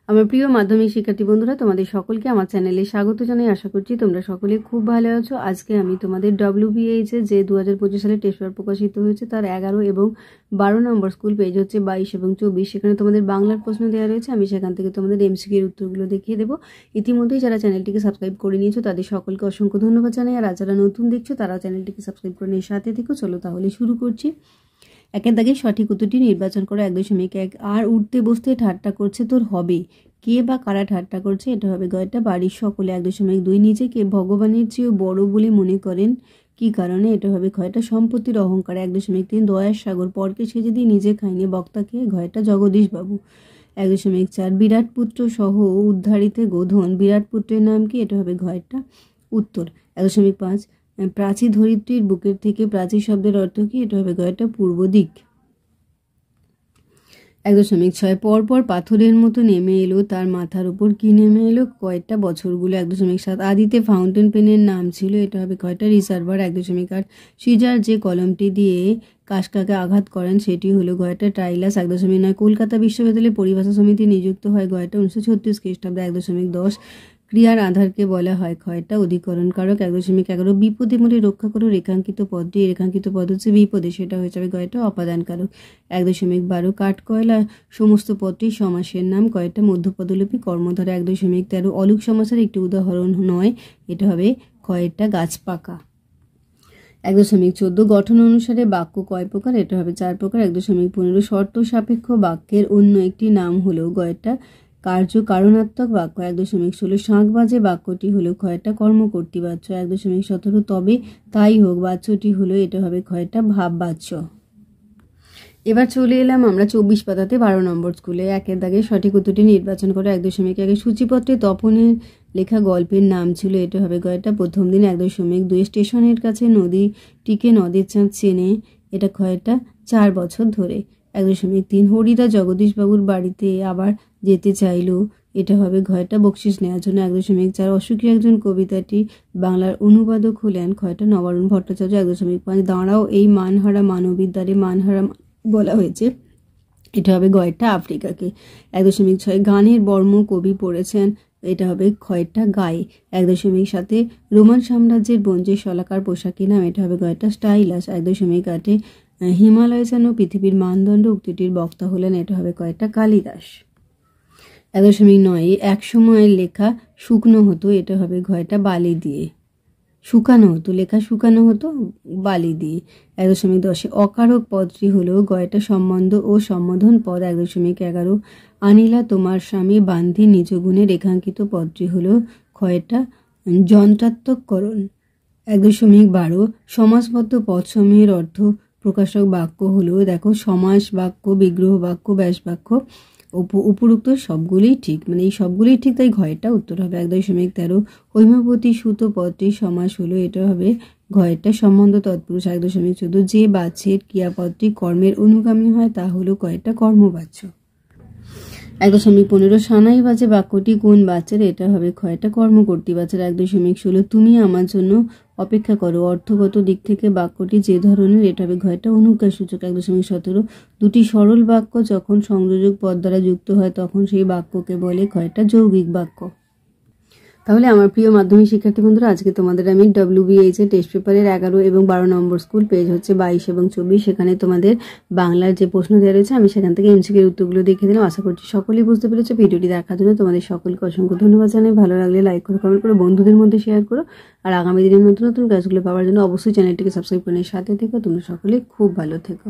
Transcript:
আমার প্রিয় মাধ্যমিক শিক্ষার্থী বন্ধুরা, তোমাদের সকলকে আমার চ্যানেলে স্বাগত জানাই। আশা করছি তোমরা সকলে খুব ভালো আছো। আজকে আমি তোমাদের WBH এ যে 2025 সালে টেস্ট পেপার প্রকাশিত হয়েছে তার 11 এবং 12 নম্বর স্কুল পেজ হচ্ছে 22 এবং 24, সেখানে তোমাদের বাংলার প্রশ্ন দেওয়া রয়েছে। আমি সেখান থেকে তোমাদের MCQ এর উত্তরগুলো দেখিয়ে দেবো। ইতিমধ্যেই যারা চ্যানেলটিকে সাবস্ক্রাইব করে নিয়েছো তাদের সকলকে অসংখ্য ধন্যবাদ জানাই, আর যারা নতুন দেখছো তারা চ্যানেলটিকে সাবস্ক্রাইব করে নিয়ে সাথে থেকো। চলো তাহলে শুরু করছি। একের দাগে সঠিক উত্তরটি নির্বাচন করো। 1.1 আর উঠতে বসতে ঠাট্টা করছে তোর হবে, কে বা কারা ঠাট্টা করছে? এটা হবে গয়টা বাড়ির সকলে। 1.2 নিজেকে ভগবানের চেয়েও বড় বলে মনে করেন, কি কারণে? এটা হবে ঘয়টা সম্পত্তির অহংকার। 1.3 দয়ার সাগর, পরকে সেজে দিয়ে নিজে খাইনি বক্তাকে, ঘয়টা জগদীশ বাবু। 1.4 বিরাট পুত্র সহ উদ্ধারিতে গোধন, বিরাট পুত্রের নাম কি? এটা হবে ঘয়টা উত্তর। 1.5 প্রাচী ধরিত্রীর বুকের থেকে, প্রাচী শব্দের অর্থ কি? এটা হবে গয়টা পূর্ব দিক। 1.6 পরপর পাথরের মতো নেমে এলো তার মাথার উপর, কি নেমে এলো? কয়টা বছরগুলো। 1.7 আদিতে ফাউন্টেন পেনের নাম ছিল, এটা হবে কয়টা রিসার্ভার। 1.8 সিজার যে কলমটি দিয়ে কাশকাকে আঘাত করেন সেটি হলো গয়টা টাইলাস। 1.9 কলকাতা বিশ্ববিদ্যালয়ে পরিভাষা সমিতি নিযুক্ত হয় গয়টা 1936 খ্রিস্টাব্দে। 1.10 ক্রিয়ার আধারকে বলা হয় ক্ষয়টা অধিকরণ কারক। 1.11 বিপদে মরে রক্ষা করো রেখাঙ্কিত পদটি, রেখাঙ্কিত পদ হচ্ছে বিপদে, সেটা হয়ে যাবে গয়টা অপাদান কারক। 1.12 কাঠকয়লা সমস্ত পদটি সমাসের নাম, কয়টা মধ্যপদলোপী কর্মধারা। 1.13 অলুক সমাসের একটি উদাহরণ নয়, এটা হবে কয়টা গাছ পাকা। 1.14 গঠন অনুসারে বাক্য কয় প্রকার? এটা হবে 4 প্রকার। 1.15 শর্ত সাপেক্ষ বাক্যের অন্য একটি নাম হলো গয়টা কার্য কারণাত্মক বাক্য। 1.16 শাঁখ বাজে বাক্যটি হলো ক্ষয়টা কর্মকর্তী বাচ্য। 1.17 তবে তাই হোক বাচ্যটি হলো, এটা হবে ক্ষয়টা ভাব বাচ্য। এবার চলে এলাম আমরা 24 পাতাতে 12 নম্বর স্কুলে। একের দাগে সঠিক উত্তরটি নির্বাচন করে। 1.1 সূচিপত্রে তপনের লেখা গল্পের নাম ছিল, এটা হবে গয়টা প্রথম দিন। 1.2 স্টেশনের কাছে নদীটিকে নদের চাঁদ চেনে, এটা ক্ষয়টা 4 বছর ধরে। 1.3 হরিদা জগদীশবাবুর বাড়িতে আবার যেতে চাইল, এটা হবে ঘয়টা বকশিস নেওয়ার জন্য। 1.4 অসুখী একজন কবিতাটি বাংলার অনুবাদক হলেন ক্ষয়টা নবারুণ ভট্টাচার্য। 1.5 দাঁড়াও এই মানহারা মানবীর দ্বারে মানহারা বলা হয়েছে, এটা হবে গয়টা আফ্রিকাকে। 1.6 গানের বর্ম কবি পড়েছেন, এটা হবে ক্ষয়টা গায়ে। 1.7 রোমান সাম্রাজ্যের বঞ্জের শলাকার পোশাকের নাম, এটা হবে গয়টা স্টাইলাস। 1.8 হিমালয় যেন পৃথিবীর মানদণ্ড উক্তিটির বক্তা হলেন, এটা হবে কয়টা কালিদাস। 1.9 এক সময়ের লেখা শুকনো হতো, এটা হবে ঘয়টা বালি দিয়ে। শুকানো হতো, লেখা শুকানো হতো বালি দিয়ে। 1.10 অকারক পদটি হলো গয়টা সম্বন্ধ ও সম্বোধন পদ। 1.11 আনিলা তোমার স্বামী বান্ধি নিজ গুণে, রেখাঙ্কিত পদটি হলো ক্ষয়টা যন্ত্রাত্মককরণ। 1.12 সমাসবদ্ধ পদসমূহের অর্থ প্রকাশক বাক্য হলো, দেখো সমাস বাক্য, বিগ্রহ বাক্য, ব্যাস বাক্য, উপরোক্ত সবগুলোই ঠিক, মানে এই সবগুলোই ঠিক, তাই ঘয়টা উত্তর হবে। 1.13 হৈমবতী সুত পদটির সমাস হলো, এটা হবে ঘয়টা সম্বন্ধ তৎপুরুষ। 1.14 যে বাচ্যের ক্রিয়াপদটি কর্মের অনুগামী হয় তা হলো কয়টা কর্মবাচ্য। 1.15 সানাই বাজে বাক্যটি কোন বাচ্চার? এটা হবে ক্ষয়টা কর্মকর্তী বাচ্চার। 1.16 তুমি আমার জন্য অপেক্ষা করো, অর্থগত দিক থেকে বাক্যটি যে ধরনের, এটা হবে ঘয়টা অনুজ্ঞা সূচক। 1.17 দুটি সরল বাক্য যখন সংযোজক পদ দ্বারা যুক্ত হয় তখন সেই বাক্যকে বলে ক্ষয়টা যৌগিক বাক্য। তাহলে আমার প্রিয় মাধ্যমিক শিক্ষার্থী বন্ধুরা, আজকে তোমাদের আমি WBH এর টেস্ট পেপারের 11 এবং 12 নম্বর স্কুল পেজ হচ্ছে 22 এবং 24, সেখানে তোমাদের বাংলার যে প্রশ্ন দেওয়া রয়েছে আমি সেখান থেকে MCQ এর উত্তরগুলো দেখিয়ে দিলাম। আশা করছি সকলেই বুঝতে পেরেছো। ভিডিওটি দেখার জন্য তোমাদের সকলকে অসংখ্য ধন্যবাদ জানাই। ভালো লাগলে লাইক করো, কমেন্ট করো, বন্ধুদের মধ্যে শেয়ার করো, আর আগামী দিনের নতুন নতুন ক্লাসগুলো পাওয়ার জন্য অবশ্যই চ্যানেলটিকে সাবস্ক্রাইব করে সাথে থেকো। তোমরা সকলে খুব ভালো থেকো।